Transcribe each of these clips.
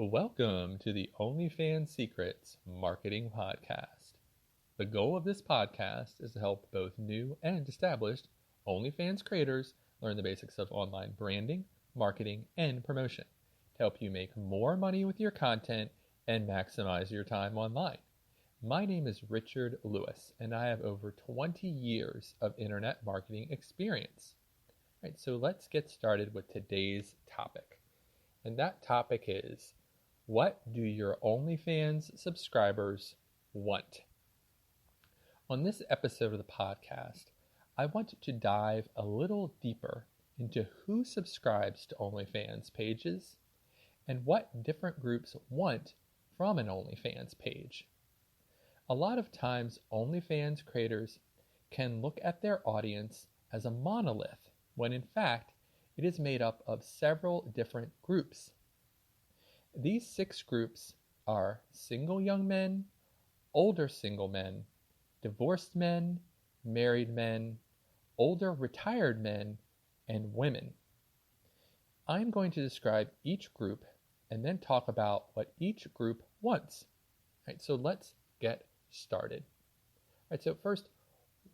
Welcome to the OnlyFans Secrets Marketing Podcast. The goal of this podcast is to help both new and established OnlyFans creators learn the basics of online branding, marketing, and promotion to help you make more money with your content and maximize your time online. My name is Richard Lewis, and I have over 20 years of internet marketing experience. All right, so let's get started with today's topic. And that topic is, what do your OnlyFans subscribers want? On this episode of the podcast, I want to dive a little deeper into who subscribes to OnlyFans pages and what different groups want from an OnlyFans page. A lot of times, OnlyFans creators can look at their audience as a monolith, when in fact, it is made up of several different groups. These 6 groups are single young men, older single men, divorced men, married men, older retired men, and women. I'm going to describe each group and then talk about what each group wants. All right, so let's get started. All right, so first,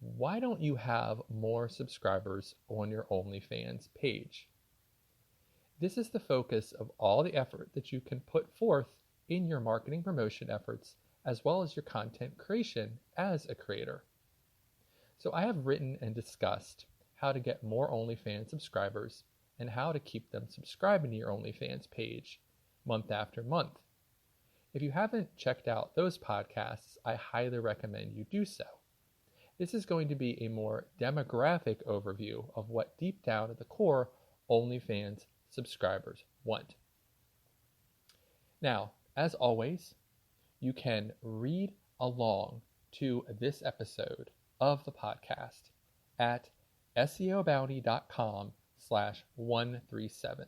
why don't you have more subscribers on your OnlyFans page? This is the focus of all the effort that you can put forth in your marketing promotion efforts, as well as your content creation as a creator. So I have written and discussed how to get more OnlyFans subscribers and how to keep them subscribing to your OnlyFans page month after month. If you haven't checked out those podcasts, I highly recommend you do so. This is going to be a more demographic overview of what deep down at the core OnlyFans subscribers want. Now, as always, you can read along to this episode of the podcast at seobounty.com/137.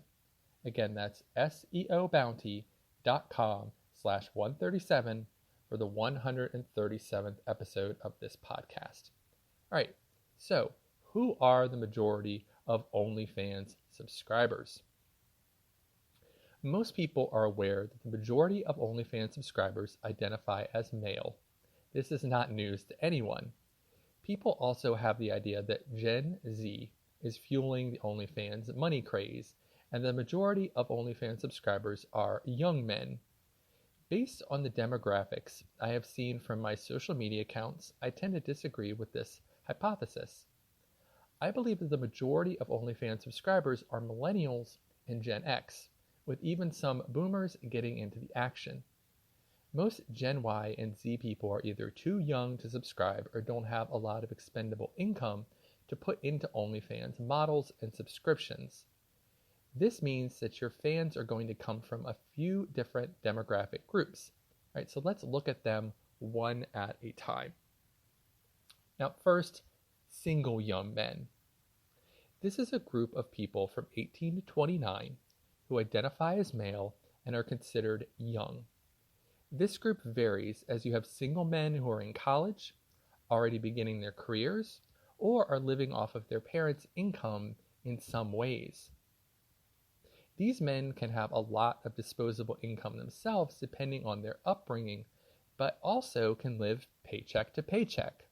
Again, that's seobounty.com/137 for the 137th episode of this podcast. All right, so who are the majority of OnlyFans subscribers? Most people are aware that the majority of OnlyFans subscribers identify as male. This is not news to anyone. People also have the idea that Gen Z is fueling the OnlyFans money craze, and the majority of OnlyFans subscribers are young men. Based on the demographics I have seen from my social media accounts, I tend to disagree with this hypothesis. I believe that the majority of OnlyFans subscribers are millennials and Gen X, with even some boomers getting into the action. Most Gen Y and Z people are either too young to subscribe or don't have a lot of expendable income to put into OnlyFans models and subscriptions. This means that your fans are going to come from a few different demographic groups. All right, so let's look at them one at a time. Now, first, single young men. This is a group of people from 18 to 29 who identify as male and are considered young. This group varies as you have single men who are in college, already beginning their careers, or are living off of their parents' income in some ways. These men can have a lot of disposable income themselves depending on their upbringing, but also can live paycheck to paycheck.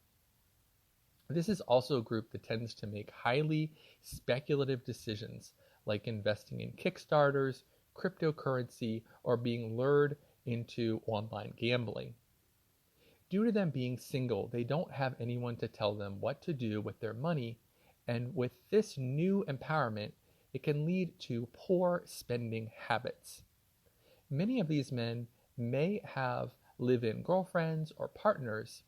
This is also a group that tends to make highly speculative decisions, like investing in Kickstarters, cryptocurrency, or being lured into online gambling. Due to them being single, they don't have anyone to tell them what to do with their money, and with this new empowerment, it can lead to poor spending habits. Many of these men may have live-in girlfriends or partners,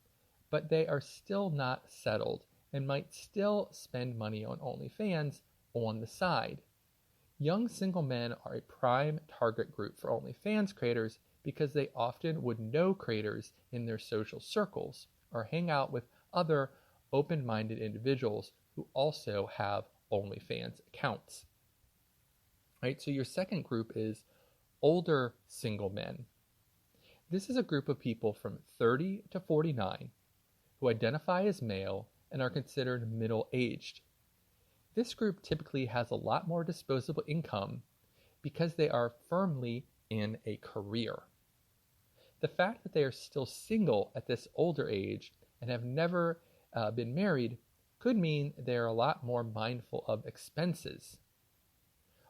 but they are still not settled and might still spend money on OnlyFans on the side. Young single men are a prime target group for OnlyFans creators because they often would know creators in their social circles or hang out with other open-minded individuals who also have OnlyFans accounts. Right, so your second group is older single men. This is a group of people from 30 to 49 who identify as male and are considered middle-aged. This group typically has a lot more disposable income because they are firmly in a career. The fact that they are still single at this older age and have never been married could mean they are a lot more mindful of expenses.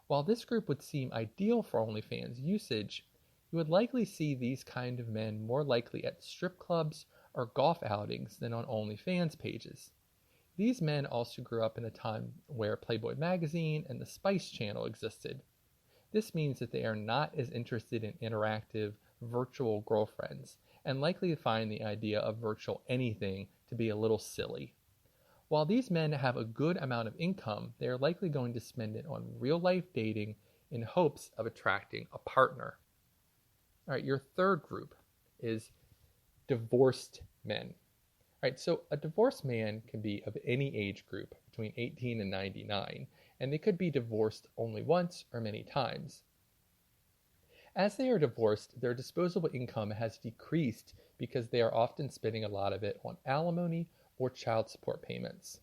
While this group would seem ideal for OnlyFans usage, you would likely see these kind of men more likely at strip clubs or golf outings than on OnlyFans pages. These men also grew up in a time where Playboy magazine and the Spice Channel existed. This means that they are not as interested in interactive virtual girlfriends and likely find the idea of virtual anything to be a little silly. While these men have a good amount of income, they are likely going to spend it on real-life dating in hopes of attracting a partner. All right, your third group is divorced men. All right, so a divorced man can be of any age group between 18 and 99, and they could be divorced only once or many times. As they are divorced, their disposable income has decreased because they are often spending a lot of it on alimony or child support payments.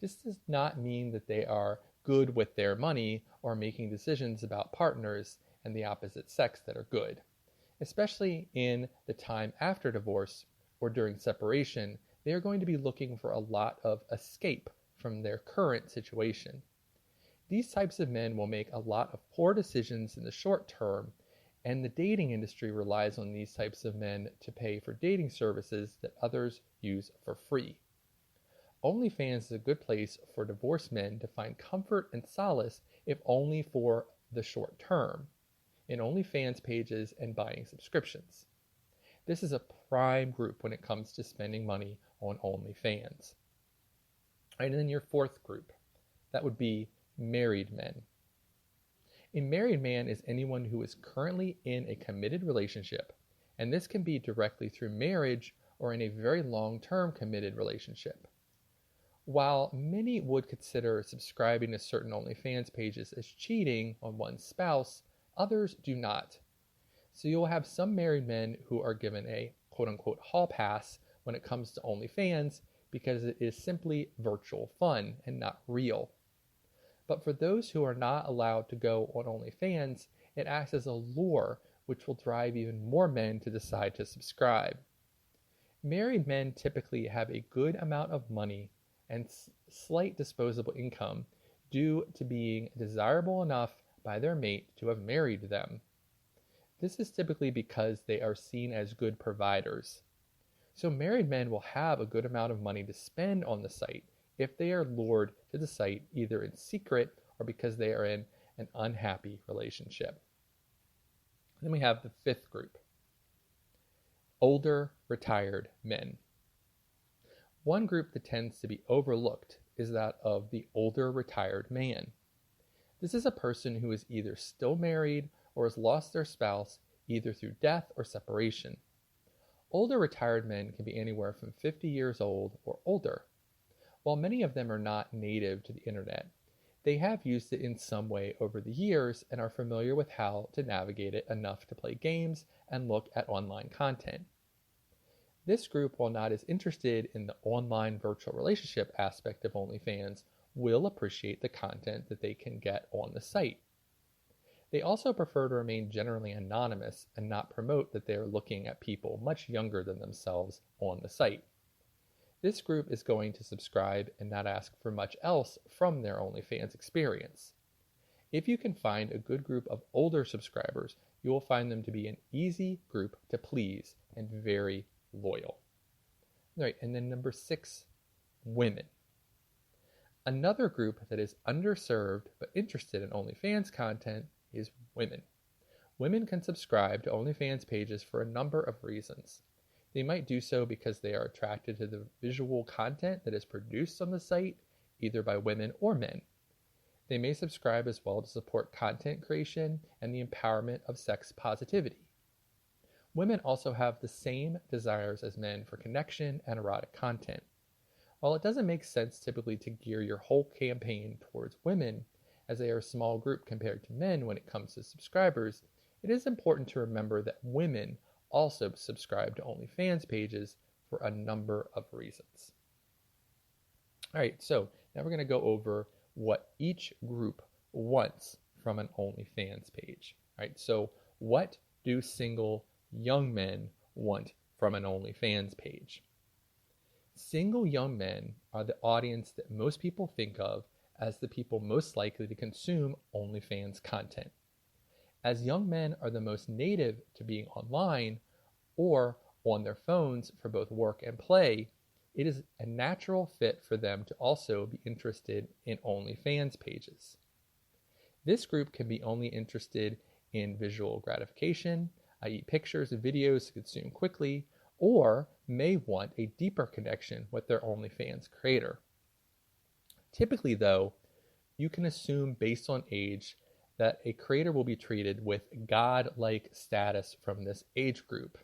This does not mean that they are good with their money or making decisions about partners and the opposite sex that are good. Especially in the time after divorce or during separation, they are going to be looking for a lot of escape from their current situation. These types of men will make a lot of poor decisions in the short term, and the dating industry relies on these types of men to pay for dating services that others use for free. OnlyFans is a good place for divorced men to find comfort and solace, if only for the short term, in OnlyFans pages and buying subscriptions. This is a prime group when it comes to spending money on OnlyFans. And then your fourth group, that would be married men. A married man is anyone who is currently in a committed relationship, and this can be directly through marriage or in a very long-term committed relationship. While many would consider subscribing to certain OnlyFans pages as cheating on one's spouse, others do not. So you'll have some married men who are given a quote-unquote hall pass when it comes to OnlyFans because it is simply virtual fun and not real. But for those who are not allowed to go on OnlyFans, it acts as a lure which will drive even more men to decide to subscribe. Married men typically have a good amount of money and slight disposable income due to being desirable enough by their mate to have married them. This is typically because they are seen as good providers. So married men will have a good amount of money to spend on the site if they are lured to the site either in secret or because they are in an unhappy relationship. Then we have the fifth group, older retired men. One group that tends to be overlooked is that of the older retired man. This is a person who is either still married or has lost their spouse either through death or separation. Older retired men can be anywhere from 50 years old or older. While many of them are not native to the internet, they have used it in some way over the years and are familiar with how to navigate it enough to play games and look at online content. This group, while not as interested in the online virtual relationship aspect of OnlyFans, will appreciate the content that they can get on the site. They also prefer to remain generally anonymous and not promote that they are looking at people much younger than themselves on the site. This group is going to subscribe and not ask for much else from their OnlyFans experience. If you can find a good group of older subscribers, you will find them to be an easy group to please and very loyal. All right, and then number 6, women. Another group that is underserved but interested in OnlyFans content is women. Women can subscribe to OnlyFans pages for a number of reasons. They might do so because they are attracted to the visual content that is produced on the site, either by women or men. They may subscribe as well to support content creation and the empowerment of sex positivity. Women also have the same desires as men for connection and erotic content. While it doesn't make sense typically to gear your whole campaign towards women, as they are a small group compared to men when it comes to subscribers, it is important to remember that women also subscribe to OnlyFans pages for a number of reasons. All right, so now we're going to go over what each group wants from an OnlyFans page. All right, so What do single young men want from an OnlyFans page? Single young men are the audience that most people think of as the people most likely to consume OnlyFans content. As young men are the most native to being online or on their phones for both work and play, it is a natural fit for them to also be interested in OnlyFans pages. This group can be only interested in visual gratification, i.e. pictures and videos to consume quickly, or may want a deeper connection with their OnlyFans creator. Typically, though, you can assume based on age that a creator will be treated with god-like status from this age group,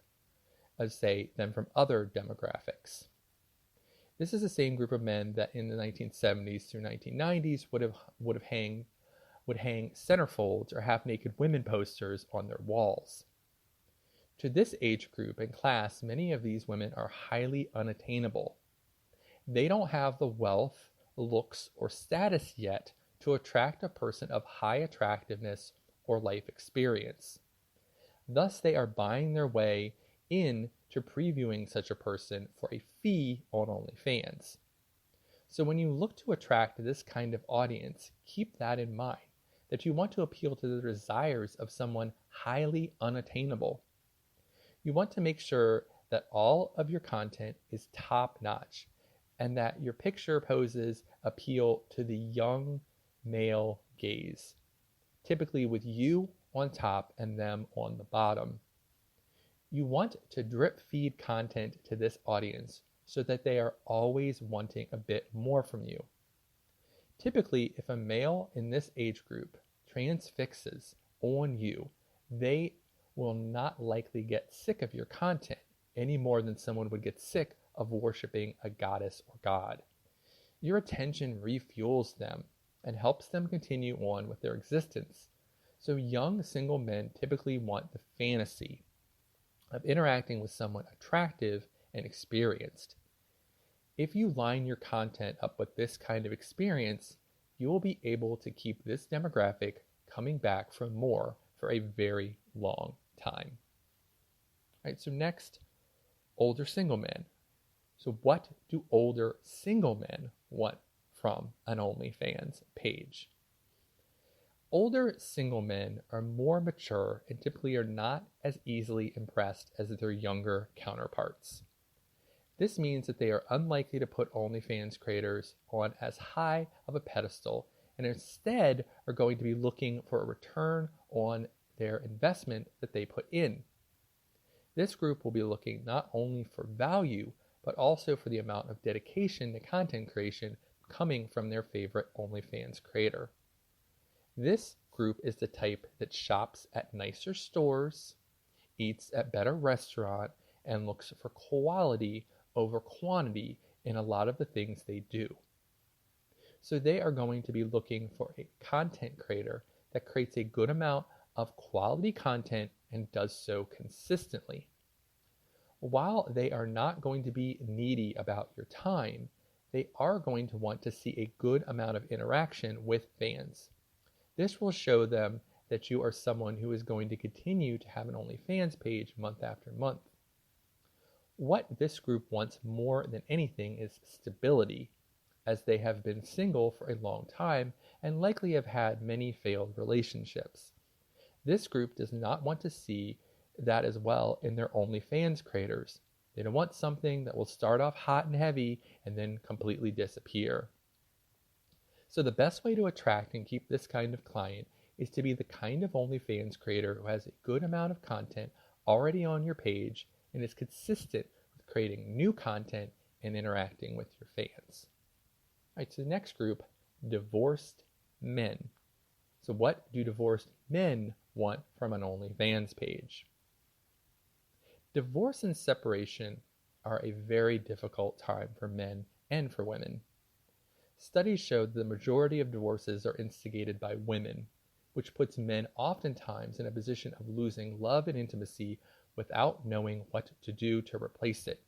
as say, than from other demographics. This is the same group of men that in the 1970s through 1990s would hang centerfolds or half-naked women posters on their walls. To this age group and class, many of these women are highly unattainable. They don't have the wealth, looks, or status yet to attract a person of high attractiveness or life experience. Thus, they are buying their way in to previewing such a person for a fee on OnlyFans. So when you look to attract this kind of audience, keep that in mind, that you want to appeal to the desires of someone highly unattainable. You want to make sure that all of your content is top-notch and that your picture poses appeal to the young male gaze, typically with you on top and them on the bottom. You want to drip feed content to this audience so that they are always wanting a bit more from you. Typically, if a male in this age group transfixes on you, they will not likely get sick of your content any more than someone would get sick of worshiping a goddess or god. Your attention refuels them and helps them continue on with their existence. So young single men typically want the fantasy of interacting with someone attractive and experienced. If you line your content up with this kind of experience, you will be able to keep this demographic coming back for more for a very long time. All right, so next, older single men. So what do older single men want from an OnlyFans page? Older single men are more mature and typically are not as easily impressed as their younger counterparts. This means that they are unlikely to put OnlyFans creators on as high of a pedestal and instead are going to be looking for a return on their investment that they put in. This group will be looking not only for value, but also for the amount of dedication to content creation coming from their favorite OnlyFans creator. This group is the type that shops at nicer stores, eats at better restaurants, and looks for quality over quantity in a lot of the things they do. So they are going to be looking for a content creator that creates a good amount of quality content and does so consistently. While they are not going to be needy about your time, they are going to want to see a good amount of interaction with fans. This will show them that you are someone who is going to continue to have an OnlyFans page month after month. What this group wants more than anything is stability, as they have been single for a long time and likely have had many failed relationships. This group does not want to see that as well in their OnlyFans creators. They don't want something that will start off hot and heavy and then completely disappear. So the best way to attract and keep this kind of client is to be the kind of OnlyFans creator who has a good amount of content already on your page and is consistent with creating new content and interacting with your fans. All right, so the next group, divorced men. So what do divorced men want from an OnlyFans page? Divorce and separation are a very difficult time for men and for women. Studies show that the majority of divorces are instigated by women, which puts men oftentimes in a position of losing love and intimacy without knowing what to do to replace it.